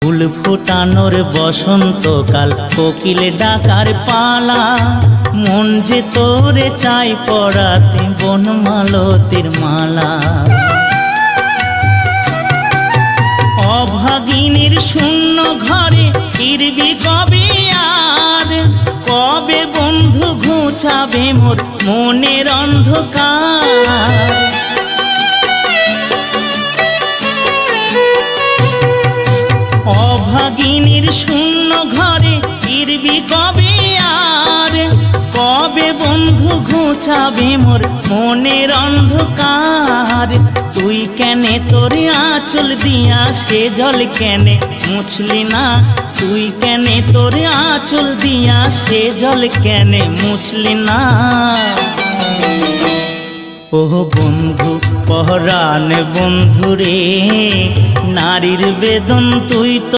ফুল ফোটানোর বসন্তকাল, কোকিল ডাকার পালা, মন যে তোরে চাই পরাতে বনমালতির মালা। অভাগিনীর শূন্য ঘরে ফিরবি কবে আর, কবে বন্ধু ঘুচাবে মোর মনের অন্ধকার। অভাগিনীর শূন্য ঘরে ফিরবি কবে আর, কবে বন্ধু ঘুচাবে মোর মনের অন্ধকার। তুই কেনে তোর আঁচল দিয়া সে জল কেনে মুছলি না, তুই কেনে তোর আঁচল দিয়া সে জল কেনে মুছলি না। ও বন্ধু পহরান বন্ধু রে, নারীর বেদন তুই তো